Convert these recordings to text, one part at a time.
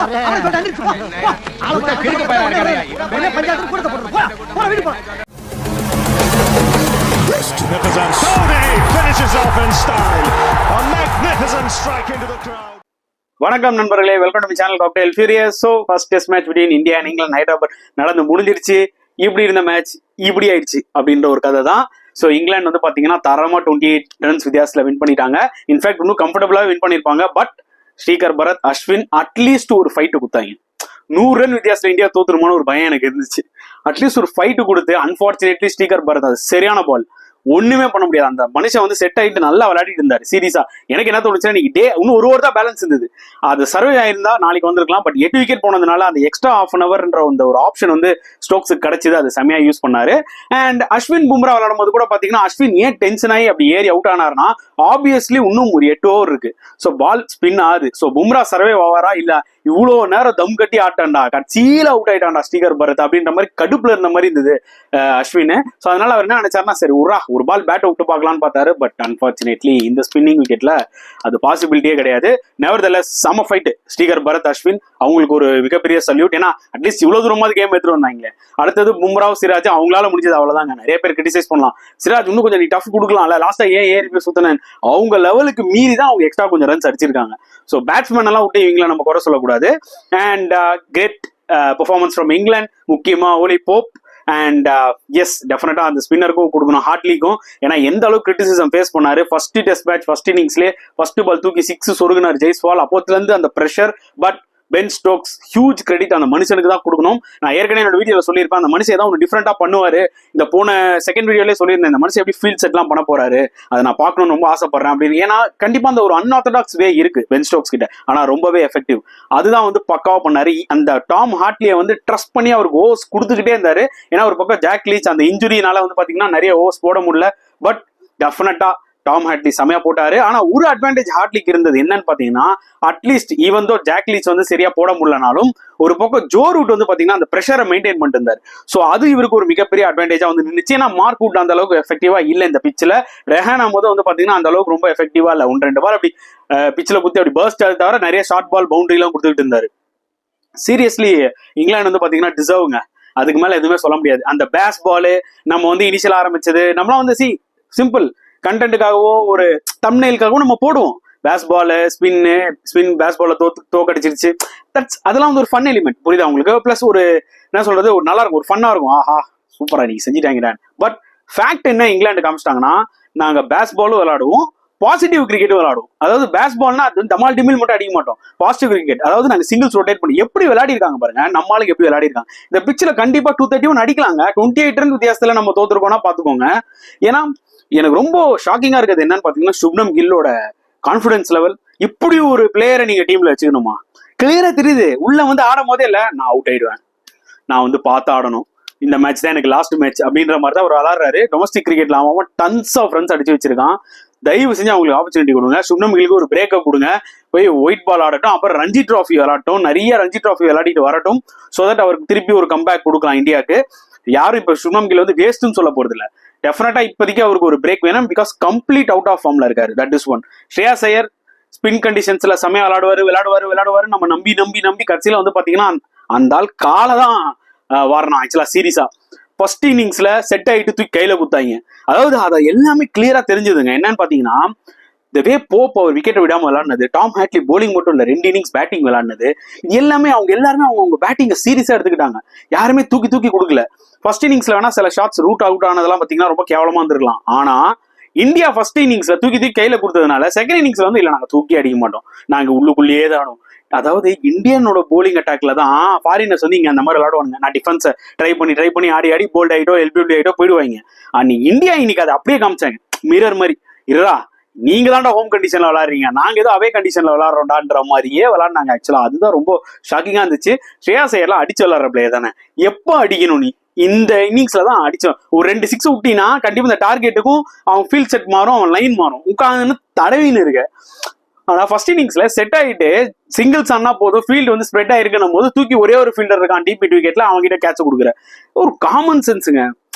வணக்கம் நண்பர்களே, welcome to channel cocktail furious. So first test match between India and England Hyderabad நடந்து முடிஞ்சிருச்சு. இப்படி இருந்த மேட்ச் இப்படி ஆயிடுச்சு அப்படின்ற ஒரு கதை தான். ஸோ இங்கிலாந்து வந்து பார்த்தீங்கன்னா தரமாக 28 ரன்ஸ் வித்தியாசத்தில் வின் பண்ணிட்டாங்க. இன்ஃபேக்ட் இன்னும் கம்ஃபர்டபுளாக வின் பண்ணியிருப்பாங்க. பட் ஸ்ரீகர் பரத், அஸ்வின் அட்லீஸ்ட் ஒரு ஃபைட்டு கொடுத்தாங்க. 100 ரன் வித்தியாசத்தில் இந்தியா தோத்துருமான ஒரு பயம் எனக்கு இருந்துச்சு. அட்லீஸ்ட் ஒரு ஃபைட்டு கொடுத்து, அன்பார்ச்சுனேட்லி ஸ்ரீகர் பரத் அது சரியான பால், ஒண்ணுமே பண்ண முடியாது. அந்த மனுஷன் வந்து செட் ஆகிட்டு நல்லா விளையாடிட்டு இருந்தாரு. சீரியஸா எனக்கு என்ன தோணுச்சுன்னா, இன்னைக்கு இன்னும் ஒரு ஓவர் தான் பேலன்ஸ் இருந்தது. அது சர்வே ஆயிருந்தா நாளைக்கு வந்திருக்கலாம். பட் 8 விக்கெட் போனதுனால அந்த எக்ஸ்ட்ரா ½ அன் அவர்ன்ற அந்த ஒரு ஆப்ஷன் வந்து ஸ்டோக்ஸுக்கு கிடைச்சது. அது செமையா யூஸ் பண்ணாரு. அண்ட் அஸ்வின் பும்ரா விளையாடும் போது கூட பாத்தீங்கன்னா, அஸ்வின் ஏன் டென்ஷன் ஆகி அப்படி ஏறி அவுட் ஆனார்னா, ஆப்வியஸ்லி இன்னும் ஒரு 8 ஓவர் இருக்கு. ஸோ பால் ஸ்பின் ஆகுது. ஸோ பும்ரா சர்வே ஆவாரா இல்ல இவ்வளோ நேரம் தம் கட்டி ஆட்டான்டா, கட்சியில அவுட் ஆயிட்டான்டா ஸ்ரீகர் பரத் அப்படின்ற மாதிரி கடுப்புல இருந்த மாதிரி இருந்தது அஸ்வின். ஸோ அதனால அவர் என்ன நினைச்சாருன்னா, சரி ஒரு பால் பேட் அவுட் பார்க்கலான்னு பார்த்தாரு. பட் அன்பார்ச்சுனேட்லி இந்த ஸ்பின்னிங் விக்கெட்ல அது பாசிபிலிட்டியே கிடையாது. நெவர்தெல்லஸ் சம ஃபைட் ஸ்ரீகர் பரத் அஸ்வின், அவங்களுக்கு ஒரு மிகப்பெரிய சல்யூட். ஏன்னா அட்லீஸ்ட் இவ்வளவு தூரமாவது கேம் எடுத்துட்டு வந்தாங்களே. அடுத்தது பும்ராவ், சிராஜ் அவங்களால முடிஞ்சது அவ்வளவுதாங்க. நிறைய பேர் கிரிட்டிசைஸ் பண்ணலாம், சிராஜ் இன்னும் கொஞ்சம் நீ டஃப் கொடுக்கலாம்ல, லாஸ்டா ஏன் ஏறி போய் சுத்தினேன். அவங்க லெவலுக்கு மீறி தான் அவங்க எக்ஸ்ட்ரா கொஞ்சம் ரன்ஸ் அடிச்சிருக்காங்க. ஸோ பேட்ஸ்மேன் எல்லாம் விட்டு இவங்களை நம்ம குறை சொல்லக்கூடாது. And great performance from England, முக்கியமா ஓலி போப். அண்ட் எஸ், டெஃபினட்டா அந்த ஸ்பின்னருக்கும் கொடுக்கணும், ஹார்ட்லிக்கும். ஏன்னா எந்த அளவுக்கு கிரிட்டிசிசம் ஃபேஸ் பண்ணாரு. ஃபர்ஸ்ட் டெஸ்ட் மேட்ச் ஃபர்ஸ்ட் இன்னிங்ஸ்லேயே ஃபர்ஸ்ட் பால் தூக்கி 6 சொருகினார் ஜெய்ஸ்வால். அப்போத்துல இருந்து அந்த pressure. But Ben Stokes huge credit அந்த மனுஷனுக்கு தான் கொடுக்கணும். நான் ஏற்கனவே என்னோட வீடியோவில் சொல்லியிருப்பேன், அந்த மனுஷன் ஏதாவது ஒன்று டிஃப்ரெண்டா பண்ணுவாரு. இந்த போன செகண்ட் வீடியோலேயே சொல்லியிருந்தேன், இந்த மனுஷன் எப்படி ஃபீல்ட் செட்லாம் பண்ண போறாரு, அதை நான் பார்க்கணும்னு ரொம்ப ஆசைப்படுறேன் அப்படின்னு. ஏன்னா கண்டிப்பா அந்த ஒரு அன்ஆர்த்தடாக்ஸ் வே இருக்கு பென் ஸ்டோக்ஸ் கிட்ட, ஆனா ரொம்பவே எஃபெக்டிவ். அதுதான் வந்து பக்காவா பண்ணாரு. அந்த டாம் ஹார்ட்லியை வந்து ட்ரஸ்ட் பண்ணி அவருக்கு ஓவர்ஸ் கொடுத்துக்கிட்டே இருந்தாரு. ஏன்னா ஒரு பக்கம் ஜாக் லீச் அந்த இன்ஜுரினால வந்து பாத்தீங்கன்னா நிறைய ஓவர்ஸ் போட முடியல. பட் டெஃபினட்டா டாம் ஹார்ட்லி செமையா போட்டாரு. ஆனா ஒரு அட்வான்டேஜ் ஹார்ட்லிக்கு இருந்தது என்னன்னு பாத்தீங்கன்னா, at least even though Jack Leach வந்து சரியா போட முடியலனாலும் ஒரு பக்கம் ஜோ ரூட் வந்து பாத்தீங்கன்னா அந்த பிரஷரை மெயின்டைன் பண்ணிட்டு இருந்தாரு. சோ அது இவருக்கு ஒரு மிகப்பெரிய அட்வான்டேஜா வந்து நின்னுச்சு. ஏன்னா மார்க் வுட் அந்த அளவுக்கு எஃபெக்டிவா இல்ல இந்த பிச்சில். ரெஹானா போது வந்து பாத்தீங்கன்னா அந்த அளவுக்கு ரொம்ப எஃபெக்டிவா இல்ல. 1-2 பால் அப்படி பிச்சில் குத்தி அப்படி பர்ஸ்ட் தவிர நிறைய ஷார்ட் பால் பவுண்டரி எல்லாம் கொடுத்துட்டு இருந்தாரு. சீரியஸ்லி இங்கிலாந்து வந்து பாத்தீங்கன்னா டிசர்வ்ங்க, அதுக்கு மேல எதுவுமே சொல்ல முடியாது. அந்த பேஸ் பால் நம்ம வந்து இனிஷியல் ஆரம்பிச்சது, நம்மளாம் வந்து சிம்பிள் கண்டென்ட்டுக்காகவோ ஒரு தம்ப்நெயிலுக்காகவோ நம்ம போடுவோம். பேஸ் பால் ஸ்பின் பேஸ் பால தோக்கடிச்சிருச்சு. அதெல்லாம் வந்து ஒரு ஃபன் எலிமெண்ட், புரியுதா உங்களுக்கு? பிளஸ் ஒரு என்ன சொல்றது, ஒரு நல்லா இருக்கும், ஒரு ஃபன்னா இருக்கும். ஆஹா சூப்பரா நீங்க செஞ்சுட்டாங்க. பட் ஃபேக்ட் என்ன இங்கிலாந்து காமிச்சிட்டாங்கன்னா, நாங்க பேஸ் பாலும் விளையாடுவோம், பாசிட்டிவ் கிரிக்கெட் விளையாடுவோம். அதாவது பேஸ் பால்னா அது டமால் டிமில் மட்டும் அடிக்க மாட்டோம். பாசிட்டிவ் கிரிக்கெட், அதாவது நாங்க சிங்கிள்ஸ் ரொட்டேட் பண்ணி எப்படி விளையாடி இருக்காங்க பாருங்க. நம்மளுக்கு எப்படி விளையாடி இருக்காங்க. இந்த பிச்சில் கண்டிப்பா 231 அடிக்கலாங்க. 28 ரன் வித்தியாசத்துல நம்ம தோத்துருக்கோம்னா பாத்துக்கோங்க. ஏன்னா எனக்கு ரொம்ப ஷாக்கிங்கா இருக்குது என்னன்னு பாத்தீங்கன்னா, சுப்னம் கில்லோட கான்பிடன்ஸ் லெவல். இப்படி ஒரு பிளேயரை நீங்க டீம்ல வச்சுக்கணுமா? கிளியரா தெரியுது, உள்ள வந்து ஆடும் போதே இல்ல நான் அவுட் ஆயிடுவேன், நான் வந்து பார்த்து ஆடணும், இந்த மேட்ச் தான் எனக்கு லாஸ்ட் மேட்ச் அப்படின்ற மாதிரி தான் அவர் விளாடுறாரு. டொமஸ்டிக் கிரிக்கெட்ல அவன் டன்ஸ் ஆஃப் ரன்ஸ் அடிச்சு வச்சிருக்கான். தயவு செஞ்சு அவங்களுக்கு ஆப்பர்ச்சுனிட்டி கொடுங்க. சுப்னம் கில்லுக்கு ஒரு பிரேக்கப் கொடுங்க, போய் ஒயிட் பால் ஆடட்டும், அப்புறம் ரஞ்சி டிராஃபி விளாட்டும், நிறைய ரஞ்சி டிராஃபி விளையாடிட்டு வரட்டும். ஸோ தட் அவருக்கு திருப்பி ஒரு கம்பேக் கொடுக்கலாம் இந்தியாவுக்கு. யாரும் இப்ப சுப்னம் கில் வந்து வேஸ்ட்னு சொல்ல போறது இல்ல. டெஃபினட்டா இப்போதைக்கு அவருக்கு ஒரு பிரேக் வேணும். பிகாஸ் கம்ப்ளீட் அவுட் ஆஃப் ஃபார்ம்ல இருக்காரு. That is one. Shreyas Iyer spin கண்டிஷன்ஸ்ல செமையா விளையாடுவாரு. நம்ம நம்பி கடைசியில வந்து பாத்தீங்கன்னா அந்த ஆள் காலை தான் வரணும். ஆக்சுவலா சீரியஸா ஃபர்ஸ்ட் இன்னிங்ஸ்ல செட் ஆயிட்டு தூக்கி கையில குத்தாங்க. அதாவது அதை எல்லாமே கிளியரா தெரிஞ்சதுங்க. என்னன்னு பாத்தீங்கன்னா, இந்த வே போப் அவர் விக்கெட்டை விடாம விளையாடுனது, டாம் ஹார்ட்லி போலிங் மட்டும் இல்ல 2 இன்னிங்ஸ் பேட்டிங் விளையாடுனது, எல்லாமே அவங்க எல்லாருமே அவங்க பேட்டிங்கை சீரியஸா எடுத்துக்கிட்டாங்க. யாருமே தூக்கி கொடுக்கல. ஃபர்ஸ்ட் இன்னிங்ஸ்ல வேணா சில ஷாட்ஸ் ரூட் அவுட் ஆனதெல்லாம் பாத்தீங்கன்னா ரொம்ப கேவலமா இருந்திருக்கலாம். ஆனா இந்தியா ஃபர்ஸ்ட் இன்னிங்ஸ்ல தூக்கி கையில கொடுத்ததுனால செகண்ட் இன்னிங்ஸ்ல வந்து இல்ல நாங்க தூக்கி அடிக்க மாட்டோம், நாங்க உள்ளுக்குள்ளேயே தான் ஆடும். அதாவது இந்தியனோட போலிங் அட்டாக்ல தான் ஃபாரினர்ஸ் வந்து இங்க அந்த மாதிரி விளையாடுவாங்க. நான் டிஃபென்ஸை ட்ரை பண்ணி ஆடி போல்ட் ஆயிட்டோ எல்பிடபிள்யூ ஆயிட்டோ போயிடுவாங்க. இந்தியா இன்னைக்கு அதை அப்படியே காமிச்சாங்க, மிரர் மாதிரி. இருடா நீங்க தான்டா ஹோம் கண்டிஷன்ல விளையாடுறீங்க, நாங்க ஏதோ அவே கண்டிஷன்ல விளையாடுறோம்டான்ற மாதிரியே விளையாடுனாங்க. ஆக்சுவலா அதுதான் ரொம்ப ஷாக்கிங்கா இருந்துச்சு. ஸ்ரேயாஸ் ஐயர்லாம் அடிச்சு விளையாடுற பிளேயர் தானே, எப்போ அடிக்கணும் நீ? இந்த இன்னிங்ஸ்ல தான் அடிச்சோம். ஒரு 2 6 விட்டினா கண்டிப்பா இந்த டார்கெட்டுக்கும் அவன் ஃபீல்ட் செட் மாறும், அவன் லைன் மாறும். உட்காந்து தடவின்னு இருக்கு. ஆனா ஃபர்ஸ்ட் இன்னிங்ஸ்ல செட் ஆயிட்டு சிங்கிள்ஸ் ஆனா போதும், ஃபீல்டு வந்து ஸ்ப்ரெட் ஆயிருக்கணும் போது தூக்கி ஒரே ஒரு ஃபீல்டர் இருக்கான் டிபி விக்கெட்ல, அவங்க கிட்ட கேட்ச கொடுக்குற ஒரு காமன் சென்ஸுங்க.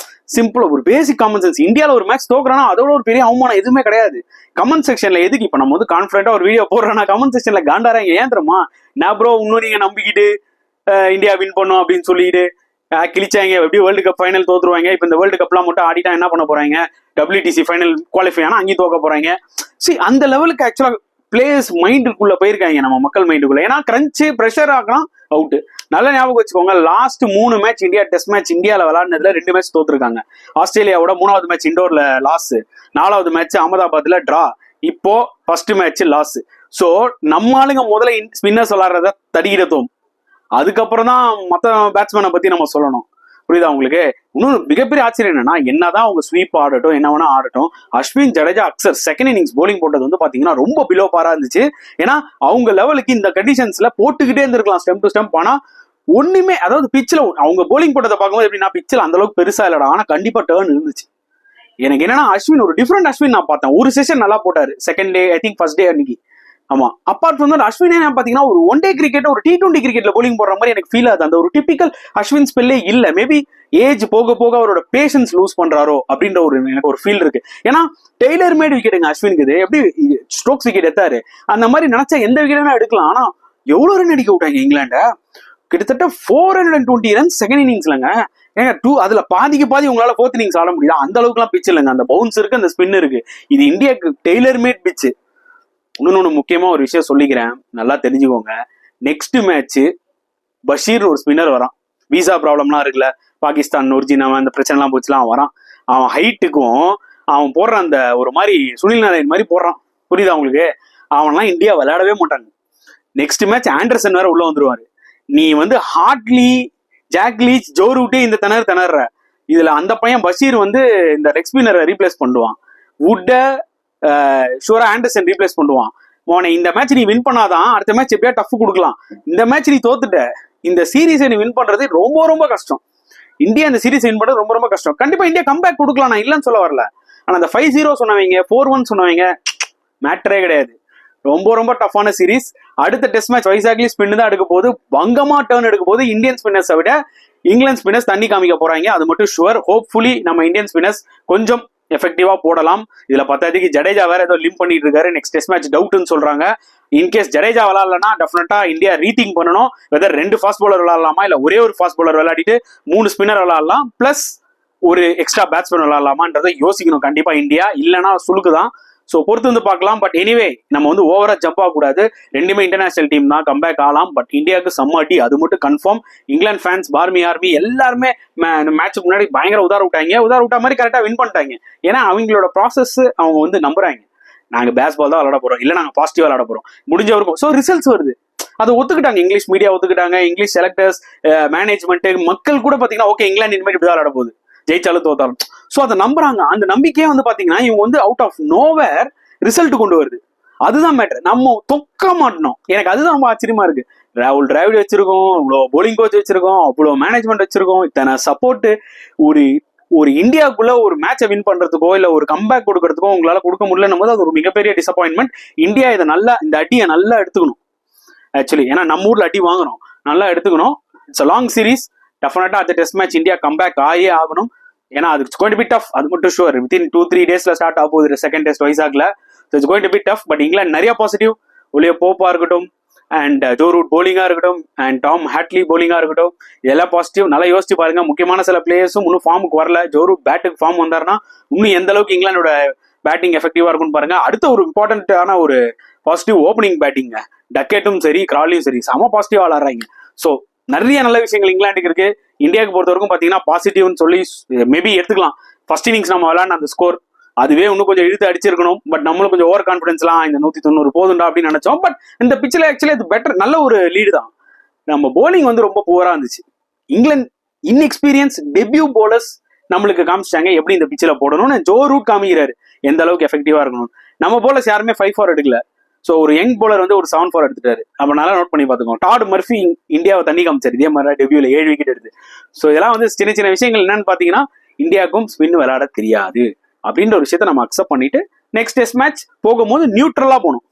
சிம்பிளா ஒரு பேசிக் காமன் சென்ஸ். இந்தியாவில் ஒரு மேட்ச் தோக்குறானா அதோட ஒரு பெரிய அவமானம் எதுவுமே கிடையாது. கமெண்ட் செக்ஷன்ல எதுக்கு இப்ப நம்ம வந்து கான்பிடண்டா ஒரு வீடியோ போடுறோம்னா கமெண்ட் செக்ஷன்ல காண்டாராங்க. ஏன் தெரியுமா, நான் ப்ரோ இன்னும் நீங்க நம்பிக்கிட்டு இந்தியா வின் பண்ணும் அப்படின்னு சொல்லிட்டு கிழிச்சாங்க. எப்படி வேர்ல்டு கப் ஃபைனல் தோத்துருவாங்க. இப்ப இந்த வேர்ல்டு கப்லாம் மட்டும் ஆடிட்டா என்ன பண்ண போறாங்க, WTC ஃபைனல் குவாலிஃபை ஆனா அங்கேயும் தோக்க போறாங்க. சரி, அந்த லெவலுக்கு ஆக்சுவலா பிளேயர்ஸ் மைண்டுக்குள்ள போயிருக்காங்க, நம்ம மக்கள் மைண்டுக்குள்ள. ஏன்னா கிரன்ச்சு ப்ரெஷர் ஆகலாம் அவுட். நல்ல ஞாபகம் வச்சுக்கோங்க, last 3 match India test match இந்தியாவில் விளையாடுனதுல 2 மேட்ச் தோத்துருக்காங்க. ஆஸ்திரேலியாவோட 3வது மேட்ச் இண்டோர்ல லாஸ், 4வது மேட்ச் அகமதாபாத்ல டிரா, இப்போ ஃபர்ஸ்ட் மேட்ச் லாஸ். ஸோ நம்ம ஆளுங்க முதல்ல ஸ்பின்னர்ஸ் விளாடுறத தடிக்கிடத்தோம், அதுக்கப்புறம் தான் மற்ற பேட்ஸ்மேனை பத்தி நம்ம சொல்லணும். புரியுதா உங்களுக்கு? இன்னும் மிகப்பெரிய ஆச்சரியம் என்னதான் அவங்க ஸ்வீப் ஆடட்டும், என்ன வேணா ஆடட்டும், Ashwin Jadeja Axar second innings bowling போட்டது வந்து பாத்தீங்கன்னா ரொம்ப பிலோ பாரா இருந்துச்சு. ஏன்னா அவங்க லெவலுக்கு இந்த கண்டிஷன்ஸ்ல போட்டுக்கிட்டே இருந்திருக்கலாம் ஸ்டெம் டு ஸ்டெம்ப். ஆனா ஒண்ணுமே, அதாவது பிச்சில் அவங்க போலிங் போட்டதை பார்க்கும்போது எப்படின்னா பிச்சில் அந்த அளவுக்கு பெருசா இல்லடா, ஆனா கண்டிப்பா டேர்ன் இருந்துச்சு. எனக்கு என்னன்னா அஸ்வின் ஒரு டிஃப்ரெண்ட் அஸ்வின் நான் பார்த்தேன். ஒரு செஷன் நல்லா போட்டாரு second day, I think first day அன்னைக்கு. ஆமா, அப்பார்ட் ஃப்ரம் தட் அஸ்வினே பாத்தீங்கன்னா ஒரு ஒன் டே கிரிக்கெட், ஒரு T20 கிரிக்கெட்ல போலிங் போடுற மாதிரி எனக்கு ஃபீல் ஆகுது. அந்த ஒரு டிபிக்கல் அஸ்வின் ஸ்பெல்லே இல்ல. மேபி ஏஜ் போக போக அவரோட பேஷன்ஸ் லூஸ் பண்றாரோ அப்படின்ற ஒரு எனக்கு ஒரு ஃபீல் இருக்கு. ஏன்னா டெய்லர் மேட் விக்கெட்டுங்க அஸ்வினுக்கு. இது எப்படி ஸ்ட்ரோக்ஸ் விக்கெட் எடுத்தாரு அந்த மாதிரி நினைச்சா எந்த விக்கெட்னா எடுக்கலாம். ஆனா எவ்வளவு ரன் அடிக்க விட்டாங்க இங்கிலாண்ட, கிட்டத்தட்ட 420 ரன்ஸ் செகண்ட் இன்னிங்ஸ்லங்க. ஏங்க அதுல பாதிக்கு பாதி உங்களால ஃபோர்த் இன்னிங்ஸ் ஆட முடியுதா? அந்த அளவுக்கு எல்லாம் பிச் இல்லைங்க. அந்த பவுன்ஸ் இருக்கு, அந்த ஸ்பின் இருக்கு. இது இந்தியாவுக்கு டெய்லர் மேட் பிச்சு. இன்னொன்னு முக்கியமா ஒரு விஷயம் சொல்லிக்கிறேன், நல்லா தெரிஞ்சுக்கோங்க. நெக்ஸ்ட் மேட்ச் பஷீர் ஒரு ஸ்பின்னர் வரான். விசா ப்ராப்ளம்லாம் இருக்குல்ல, பாகிஸ்தான் ஒரிஜின் அந்த பிரச்சனை எல்லாம் போச்சுலாம் வரான். அவன் ஹைட்டுக்கும் அவன் போடுறான் அந்த ஒரு மாதிரி சுனில் நாராயண் மாதிரி போடுறான். புரியுதா உங்களுக்கு? அவன்லாம் இந்தியா விளையாடவே மாட்டாங்க. நெக்ஸ்ட் மேட்ச் ஆண்டர்சன் வேற உள்ள வந்துருவாரு. நீ வந்து ஹார்ட்லி, ஜாக்லீச், ஜோ ரூட்டே இந்த திணற இதுல அந்த பையன் பஷீர் வந்து இந்த லெக் ஸ்பின்னரை ரீப்ளேஸ் பண்ணுவான். வுட்ட ஷூரா ஆண்டர்சன் ரீப்ளேஸ் பண்ணுவான். உன இந்த மேட்ச் நீ வின் பண்ணாதான் அடுத்த மேட்ச் எப்படியா டஃப் கொடுக்கலாம். இந்த மேட்ச் நீ தோத்துட்ட, இந்த சீரீஸை நீ வின் பண்றது ரொம்ப ரொம்ப கஷ்டம். இந்தியா இந்த சீரீஸ் வின் பண்றது ரொம்ப ரொம்ப கஷ்டம். கண்டிப்பா இந்தியா கம்பேக் கொடுக்கலாம், நான் இல்லைன்னு சொல்ல வரல. ஆனா அந்த 5-0 சொன்னவங்க, 4-1 சொன்னவங்க மேட்டரே கிடையாது. ரொம்ப ரொம்ப டஃப்பான சீரீஸ். அடுத்த டெஸ்ட் மேட்ச் வைசாக்லி ஸ்பின் தான் எடுக்க போது, பங்கமா டர்ன் எடுக்க போது. இந்தியன் ஸ்பின்னர்ஸை விட இங்கிலாந்து ஸ்பின்னர்ஸ் தண்ணி காமிக்க போறாங்க, அது மட்டும் ஷுவர். ஹோப்ஃபுல்லி நம்ம இந்தியன் ஸ்பின்னர்ஸ் கொஞ்சம் எஃபெக்டிவா போடலாம். இதுல 10 ஜடேஜா வேற ஏதோ லிம் பண்ணிட்டு இருக்காரு. நெக்ஸ்ட் டெஸ்ட் மேட்ச் டவுட்னு சொல்றாங்க. இன்கேஸ் ஜடேஜா விளாட்லன்னா டெஃபினட்டா இந்தியா ரீதிங்க் பண்ணணும். வெதர் 2 ஃபாஸ்ட் பவுலர் விளாடலாமா, இல்ல ஒரே ஒரு ஃபாஸ்ட் பவுலர் விளையாடிட்டு 3 ஸ்பின்னர் விளாடலாம், பிளஸ் ஒரு எக்ஸ்ட்ரா பேட்ஸ்மேன் விளாடலாமான்றதை யோசிக்கணும் கண்டிப்பா இந்தியா. இல்லைன்னா சுலுக்குதான். ஸோ பொறுத்து வந்து பார்க்கலாம். பட் எனிவே நம்ம வந்து ஓவரா ஜம்ப் ஆகக்கூடாது. ரெண்டுமே இன்டர்நேஷனல் டீம் தான், கம்பேக் ஆகலாம். பட் இந்தியாவுக்கு சம்மாட்டி, அது மட்டும் confirm. England fans, barmy army எல்லாருமே மேட்சுக்கு முன்னாடி பயங்கர உதார விட்டா மாதிரி கரெக்டாக வின் பண்ணிட்டாங்க. ஏன்னா அவங்களோட ப்ராசஸ் அவங்க வந்து நம்புறாங்க. நாங்க பேஸ்பால் தான் விளாட போறோம், இல்லை நாங்க பாசிட்டிவா விளாட போறோம், முடிஞ்சவருக்கும். ஸோ ரிசல்ட்ஸ் வருது, அதை ஒத்துக்கிட்டாங்க. இங்கிலீஷ் மீடியா ஒத்துக்கிட்டாங்க, இங்கிலீஷ் செலக்டர்ஸ், மேனேஜ்மெண்ட், மக்கள் கூட பாத்தீங்கன்னா ஓகே இங்கிலாந்து இனிமேல் இப்படி தான் விளாட போகுது, ஜெயிச்சாலும் தோத்தாலும். ஸோ அதை நம்புறாங்க. அந்த நம்பிக்கையே வந்து பாத்தீங்கன்னா இவங்க வந்து அவுட் ஆஃப் நோவேர் ரிசல்ட் கொண்டு வருது. அதுதான் மேட்டர். நம்ம தொக்க மாட்டோம். எனக்கு அதுதான் ரொம்ப ஆச்சரியமா இருக்கு. ராகுல் டிராவிட் வச்சிருக்கோம், இவ்வளோ போலிங் கோச் வச்சிருக்கோம், அவ்வளோ மேனேஜ்மெண்ட் வச்சிருக்கோம், இத்தனை சப்போர்ட். ஒரு இந்தியாவுக்குள்ள ஒரு மேட்சை வின் பண்றதுக்கோ இல்ல ஒரு கம்பேக் கொடுக்கறதுக்கோ உங்களால கொடுக்க முடியலன்னும் போது அது ஒரு மிகப்பெரிய டிசப்பாயின்மெண்ட். இந்தியா இதை நல்லா, இந்த அடியை நல்லா எடுத்துக்கணும் ஆக்சுவலி. ஏன்னா நம்ம ஊர்ல அடி வாங்கணும், நல்லா எடுத்துக்கணும். It's long series. டெஃபினட்டா அந்த டெஸ்ட் மேட்ச் இந்தியா கம்பேக் ஆகியே ஆகணும். ஏன்னா அது it's going to be tough, அது மட்டும் ஷுவர். வித்தின் 2-3 டேஸ்ல ஸ்டார்ட் ஆக போகுது செகண்ட் டெஸ்ட் வைசாக்ல. So it's going to be tough. But England நிறைய பாசிட்டிவ். ஒலியோ போப்பா இருக்கட்டும், அண்ட் ஜோ ரூட் போலிங்கா இருக்கட்டும், அண்ட் டாம் ஹாட்லி போலிங்கா இருக்கட்டும், இதெல்லாம் பாசிட்டிவ். நல்லா யோசிச்சு பாருங்க. முக்கியமான சில பிளேயர்ஸும் இன்னும் ஃபார்முக்கு வரல. ஜோ ரூட் பேட்டுக்கு ஃபார்ம் வந்தாருன்னா இன்னும் எந்த அளவுக்கு இங்கிலாந்தோட பேட்டிங் எஃபெக்டிவா இருக்கும்னு பாருங்க. அடுத்த ஒரு இம்பார்ட்டன்டான ஒரு பாசிட்டிவ் ஓப்பனிங் பேட்டிங்க, டக்கெட்டும் சரி கிராலியும் சரி செம பாசிட்டிவா விளாடுறாங்க. ஸோ நிறைய நல்ல விஷயங்கள் இங்கிலாந்துக்கு இருக்கு. இந்தியாவுக்கு பொறுத்த வரைக்கும் பாத்தீங்கன்னா பாசிட்டிவ்னு சொல்லி மேபி எடுத்துக்கலாம். ஃபர்ஸ்ட் இன்னிங்ஸ் நம்ம விளையாடின அந்த ஸ்கோர் அதுவே இன்னும் கொஞ்சம் இழுத்து அடிச்சிருக்கணும். பட் நம்மளும் கொஞ்சம் ஓவர் கான்ஃபிடன்ஸ்லாம் இந்த 190 போதுண்டா அப்படின்னு நினைச்சோம். பட் இந்த பிச்சில் ஆக்சுவலி அது பெட்டர், நல்ல ஒரு லீடு தான். நம்ம போலிங் வந்து ரொம்ப புவரா இருந்துச்சு. இங்கிலாந்து இன்எக்ஸ்பீரியன்ஸ் டெபியூ போலர்ஸ் நம்மளுக்கு காமிச்சிட்டாங்க எப்படி இந்த பிச்சில் போடணும்னு. ஜோ ரூட் காமிக்கிறாரு எந்த அளவுக்கு எஃபெக்டிவா இருக்கணும். நம்ம போலர்ஸ் யாருமே 5-4 எடுக்கல. ஸோ ஒரு யங் போலர் வந்து ஒரு 7-4 எடுத்துட்டாரு. நம்ம நல்லா நோட் பண்ணி பார்த்துக்கோங்க. டாட் மர்ஃபி இந்தியாவை தண்ணி காமிச்சாரு இதே மாதிரி டெபியூல 7 விக்கெட் எடுத்து. ஸோ இதெல்லாம் வந்து சின்ன சின்ன விஷயங்கள். என்னன்னு பாத்தீங்கன்னா இந்தியாவுக்கும் ஸ்பின் விளையாட தெரியாது அப்படின்ற ஒரு விஷயத்த நம்ம அக்செப்ட் பண்ணிட்டு நெக்ஸ்ட் டெஸ்ட் மேட்ச் போகும்போது நியூட்ரலா போகணும்.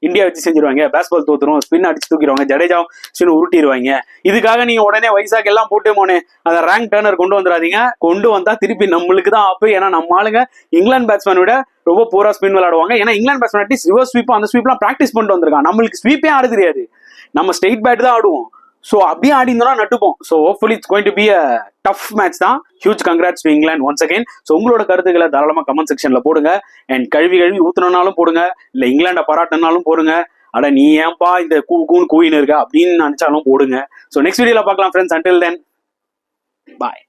இந்தியா வச்சு செஞ்சிருவாங்க, பேஸ்பால் தோத்துரும், ஸ்பின் அடிச்சு தூக்கிடுவாங்க, ஜடேஜா ஸ்பின் உருட்டிடுவாங்க. இதுக்காக நீங்க உடனே வைசாக் எல்லாம் போட்டு போனே அந்த ரேங்க் டர்னர் கொண்டு வந்துடாதீங்க. கொண்டு வந்தா திருப்பி நம்மளுக்கு தான் ஆப்பு. ஏன்னா நம்ம ஆளுங்க இங்கிலாந்து பேட்ஸ்மேன் விட ரொம்ப பூரா ஸ்பின் விளையாடுவாங்க. ஏன்னா England batsman at least reverse sweep அந்த ஸ்வீப்லாம் ப்ராக்டிஸ் பண்ணிட்டு வந்திருக்கான். நம்மளுக்கு ஸ்வீப்பே ஆட தெரியாது, நம்ம ஸ்ட்ரெயிட் பேட் தான் ஆடுவோம். ஸோ அப்படியே ஆடி இருந்தோம்னா நட்டுப்போம். So hopefully it's going to be a tough match தான். Huge congrats to England once again. So உங்களோட கருத்துக்களை தாராளமாக கமெண்ட் செக்ஷன்ல போடுங்க. அண்ட் கழுவி ஊத்துனாலும் போடுங்க, இல்லை இங்கிலாண்டை பாராட்டினாலும் போடுங்க, அட நீ ஏன்பா இந்த கூன்னு கூயின்னு இருக்க அப்படின்னு நினைச்சாலும் போடுங்க. ஸோ நெக்ஸ்ட் வீடியோல பார்க்கலாம் ஃப்ரெண்ட்ஸ். அன்டில் தென் பாய்.